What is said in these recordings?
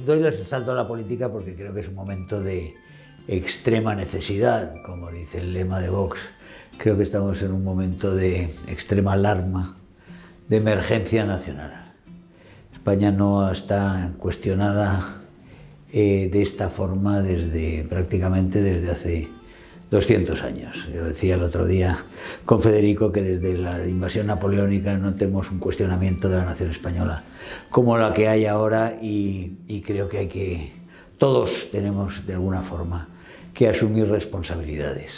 doy el salto a la política porque creo que es un momento de extrema necesidad, como dice el lema de Vox. Creo que estamos en un momento de extrema alarma, de emergencia nacional. España no está cuestionada de esta forma prácticamente desde hace 200 años. Yo decía el otro día con Federico que desde la invasión napoleónica no tenemos un cuestionamiento de la nación española como la que hay ahora, y creo que todos tenemos de alguna forma que asumir responsabilidades.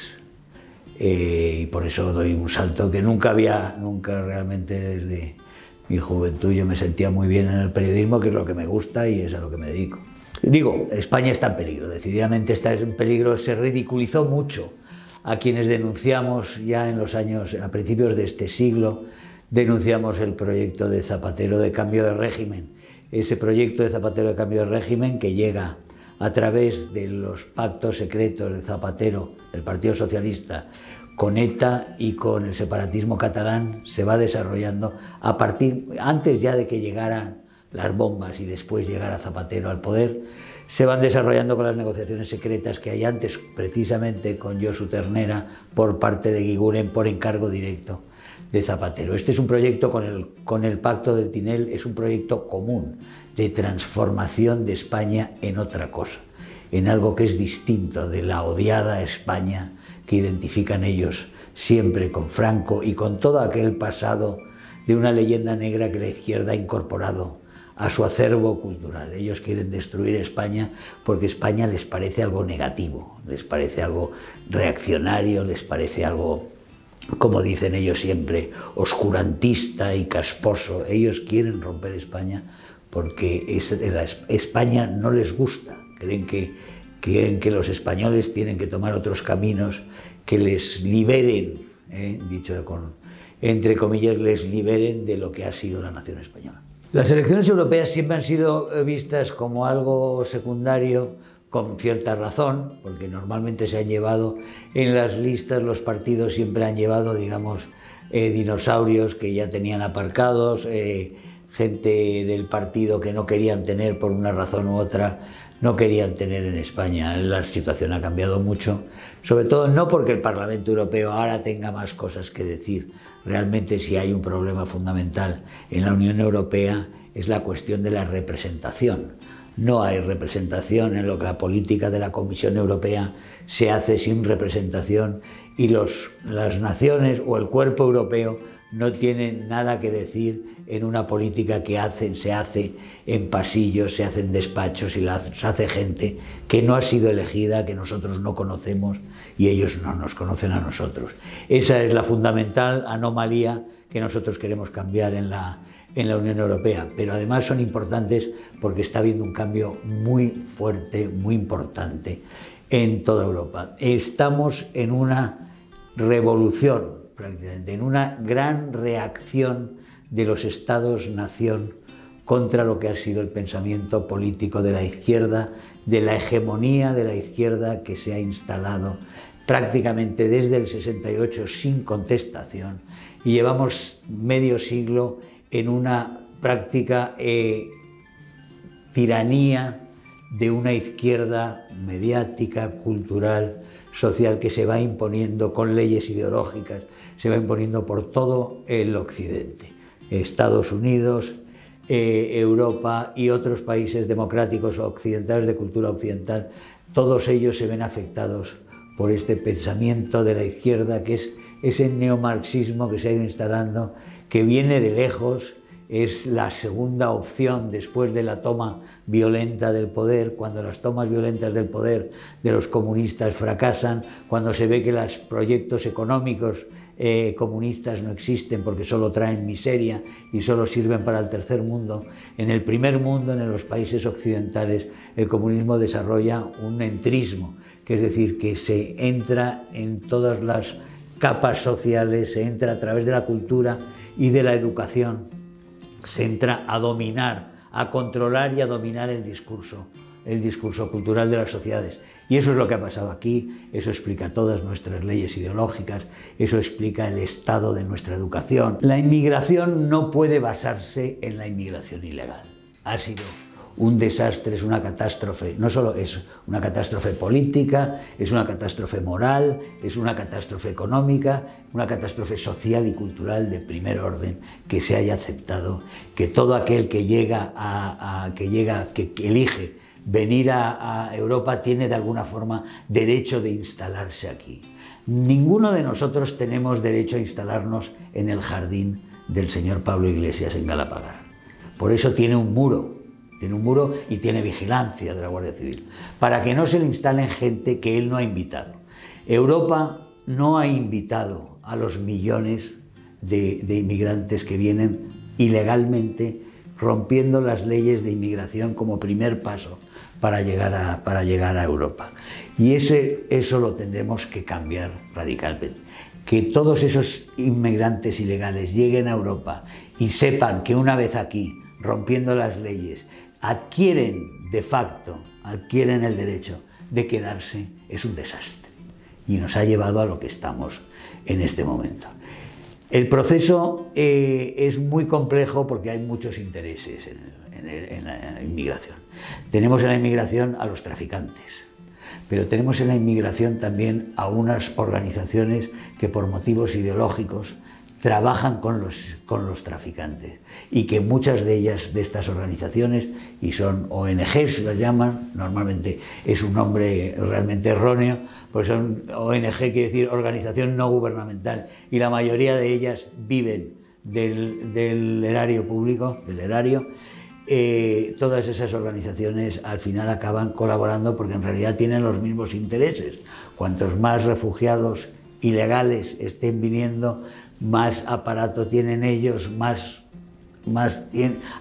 Y por eso doy un salto que nunca realmente desde mi juventud yo me sentía muy bien en el periodismo, que es lo que me gusta y es a lo que me dedico. Digo, España está en peligro, decididamente está en peligro. Se ridiculizó mucho a quienes denunciamos ya en los años, a principios de este siglo, denunciamos el proyecto de Zapatero de cambio de régimen. Ese proyecto de Zapatero de cambio de régimen que llega a través de los pactos secretos de Zapatero, del Partido Socialista, con ETA y con el separatismo catalán, se va desarrollando antes ya de que llegaran las bombas y después llegara Zapatero al poder, se van desarrollando con las negociaciones secretas que hay antes, precisamente con Josu Ternera, por parte de Eguiguren, por encargo directo de Zapatero. Este es un proyecto con el Pacto del Tinel, es un proyecto común de transformación de España en otra cosa, en algo que es distinto de la odiada España que identifican ellos siempre con Franco y con todo aquel pasado de una leyenda negra que la izquierda ha incorporado a su acervo cultural. Ellos quieren destruir España porque España les parece algo negativo, les parece algo reaccionario, les parece algo, como dicen ellos siempre, oscurantista y casposo. Ellos quieren romper España porque España no les gusta. Creen que los españoles tienen que tomar otros caminos que les liberen, dicho entre comillas, les liberen de lo que ha sido la nación española. Las elecciones europeas siempre han sido vistas como algo secundario, con cierta razón, porque normalmente se han llevado en las listas, los partidos siempre han llevado, digamos, dinosaurios que ya tenían aparcados, gente del partido que no querían tener por una razón u otra, no querían tener en España. La situación ha cambiado mucho, sobre todo no porque el Parlamento Europeo ahora tenga más cosas que decir. Realmente, si hay un problema fundamental en la Unión Europea es la cuestión de la representación. No hay representación en lo que la política de la Comisión Europea se hace sin representación, y las naciones o el cuerpo europeo no tienen nada que decir en una política que se hace en pasillos, se hace en despachos y se hace gente que no ha sido elegida, que nosotros no conocemos y ellos no nos conocen a nosotros. Esa es la fundamental anomalía que nosotros queremos cambiar en la Unión Europea, pero además son importantes porque está habiendo un cambio muy fuerte, muy importante en toda Europa. Estamos en una revolución, prácticamente, en una gran reacción de los estados-nación contra lo que ha sido el pensamiento político de la izquierda, de la hegemonía de la izquierda que se ha instalado prácticamente desde el 68 sin contestación, y llevamos medio siglo en una práctica tiranía de una izquierda mediática, cultural, social, que se va imponiendo con leyes ideológicas, se va imponiendo por todo el Occidente. Estados Unidos, Europa y otros países democráticos occidentales de cultura occidental, todos ellos se ven afectados por este pensamiento de la izquierda, que es ese neomarxismo que se ha ido instalando, que viene de lejos, es la segunda opción después de la toma violenta del poder. Cuando las tomas violentas del poder de los comunistas fracasan, cuando se ve que los proyectos económicos comunistas no existen porque solo traen miseria y solo sirven para el tercer mundo, en el primer mundo, en los países occidentales, el comunismo desarrolla un entrismo, que es decir, que se entra en todas las capas sociales, se entra a través de la cultura y de la educación, se entra a dominar, a controlar y a dominar el discurso cultural de las sociedades. Y eso es lo que ha pasado aquí, eso explica todas nuestras leyes ideológicas, eso explica el estado de nuestra educación. La inmigración no puede basarse en la inmigración ilegal. Ha sido un desastre, es una catástrofe, no solo es una catástrofe política, es una catástrofe moral, es una catástrofe económica, una catástrofe social y cultural de primer orden, que se haya aceptado que todo aquel que que elige venir a Europa tiene de alguna forma derecho de instalarse aquí. Ninguno de nosotros tenemos derecho a instalarnos en el jardín del señor Pablo Iglesias en Galapagar. Por eso tiene un muro y tiene vigilancia de la Guardia Civil, para que no se le instalen gente que él no ha invitado. Europa no ha invitado a los millones de inmigrantes que vienen ilegalmente, rompiendo las leyes de inmigración como primer paso para llegar a Europa. Y eso lo tendremos que cambiar radicalmente. Que todos esos inmigrantes ilegales lleguen a Europa y sepan que una vez aquí, rompiendo las leyes, adquieren de facto, adquieren el derecho de quedarse, es un desastre. Y nos ha llevado a lo que estamos en este momento. El proceso es muy complejo porque hay muchos intereses en la inmigración. Tenemos en la inmigración a los traficantes, pero tenemos en la inmigración también a unas organizaciones que por motivos ideológicos trabajan con los traficantes y que muchas de ellas, de estas organizaciones, y son ONGs, las llaman, normalmente es un nombre realmente erróneo, pues son ONG, quiere decir Organización No Gubernamental, y la mayoría de ellas viven del erario público, del erario. Todas esas organizaciones al final acaban colaborando porque en realidad tienen los mismos intereses. Cuantos más refugiados ilegales estén viniendo, más aparato tienen ellos, más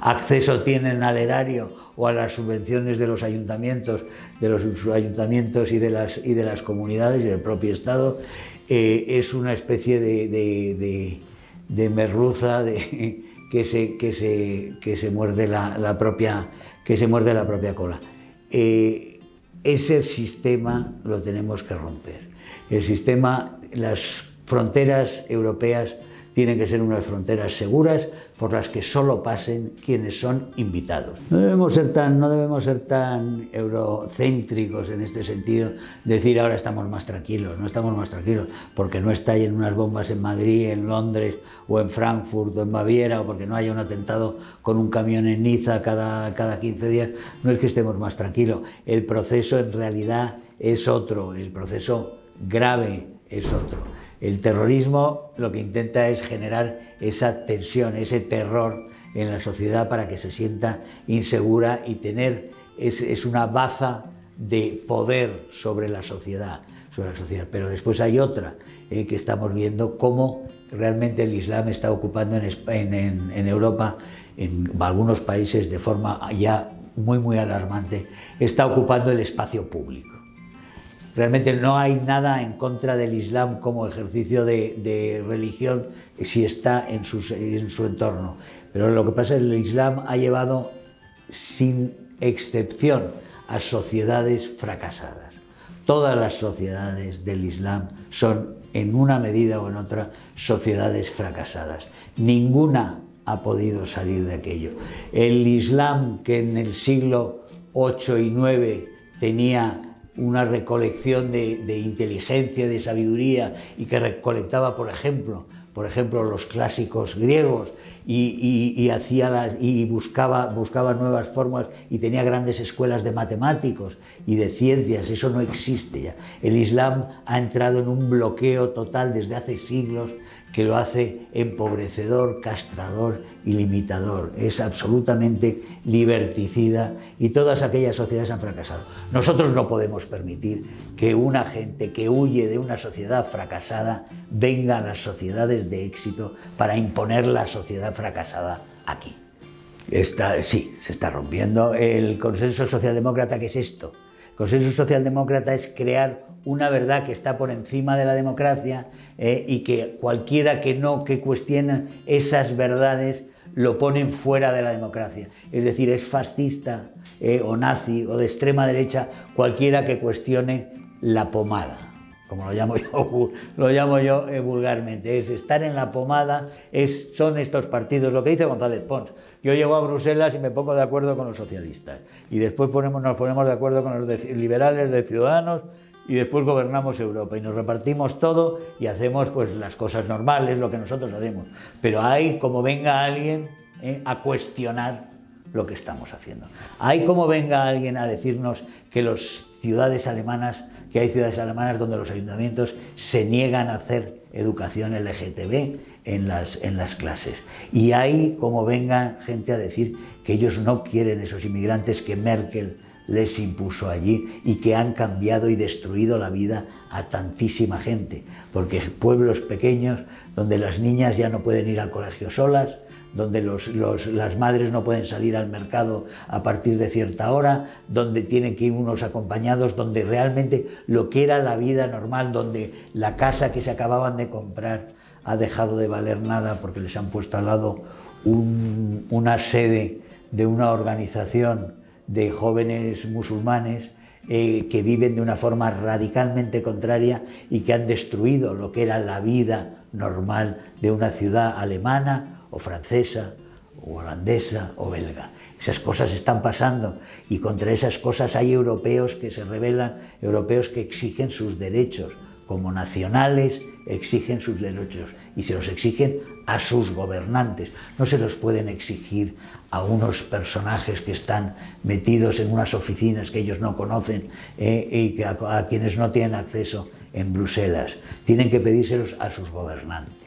acceso tienen al erario o a las subvenciones de los ayuntamientos y de las comunidades y del propio Estado. Es una especie de merluza que se muerde la propia cola. Ese sistema lo tenemos que romper. El sistema, las fronteras europeas tienen que ser unas fronteras seguras por las que solo pasen quienes son invitados. No debemos ser tan eurocéntricos en este sentido, decir ahora estamos más tranquilos. No estamos más tranquilos porque no estallen unas bombas en Madrid, en Londres o en Frankfurt o en Baviera, o porque no haya un atentado con un camión en Niza cada 15 días. No es que estemos más tranquilos. El proceso en realidad es otro, el proceso grave es otro. El terrorismo lo que intenta es generar esa tensión, ese terror en la sociedad para que se sienta insegura y es una baza de poder sobre la sociedad. Pero después hay otra, que estamos viendo cómo realmente el Islam está ocupando en Europa, en algunos países de forma ya muy alarmante, está ocupando el espacio público. Realmente no hay nada en contra del Islam como ejercicio de religión si está en su entorno. Pero lo que pasa es que el Islam ha llevado, sin excepción, a sociedades fracasadas. Todas las sociedades del Islam son, en una medida o en otra, sociedades fracasadas. Ninguna ha podido salir de aquello. El Islam, que en el siglo VIII y IX tenía una recolección de inteligencia, de sabiduría, y que recolectaba, por ejemplo, los clásicos griegos y buscaba nuevas formas y tenía grandes escuelas de matemáticos y de ciencias. Eso no existe ya. El Islam ha entrado en un bloqueo total desde hace siglos que lo hace empobrecedor, castrador y limitador. Es absolutamente liberticida y todas aquellas sociedades han fracasado. Nosotros no podemos permitir que una gente que huye de una sociedad fracasada venga a las sociedades de éxito para imponer la sociedad fracasada aquí. Sí, se está rompiendo el consenso socialdemócrata. ¿Qué es esto? El consenso socialdemócrata es crear una verdad que está por encima de la democracia y que cualquiera que cuestiona esas verdades lo ponen fuera de la democracia. Es decir, es fascista o nazi o de extrema derecha cualquiera que cuestione la pomada. como lo llamo yo vulgarmente, es estar en la pomada, son estos partidos, lo que dice González Pons. Yo llego a Bruselas y me pongo de acuerdo con los socialistas, y después nos ponemos de acuerdo con los liberales, de Ciudadanos, y después gobernamos Europa y nos repartimos todo y hacemos pues las cosas normales, lo que nosotros hacemos. Pero hay como venga alguien a cuestionar lo que estamos haciendo. Hay como venga alguien a decirnos que hay ciudades alemanas donde los ayuntamientos se niegan a hacer educación LGTB en las clases. Y hay como venga gente a decir que ellos no quieren esos inmigrantes que Merkel les impuso allí y que han cambiado y destruido la vida a tantísima gente. Porque pueblos pequeños donde las niñas ya no pueden ir al colegio solas, donde las madres no pueden salir al mercado a partir de cierta hora, donde tienen que ir unos acompañados, donde realmente lo que era la vida normal, donde la casa que se acababan de comprar ha dejado de valer nada porque les han puesto al lado una sede de una organización de jóvenes musulmanes que viven de una forma radicalmente contraria y que han destruido lo que era la vida normal de una ciudad alemana o francesa o holandesa o belga. Esas cosas están pasando y contra esas cosas hay europeos que se rebelan, europeos que exigen sus derechos, como nacionales exigen sus derechos y se los exigen a sus gobernantes. No se los pueden exigir a unos personajes que están metidos en unas oficinas que ellos no conocen y a quienes no tienen acceso en Bruselas. Tienen que pedírselos a sus gobernantes.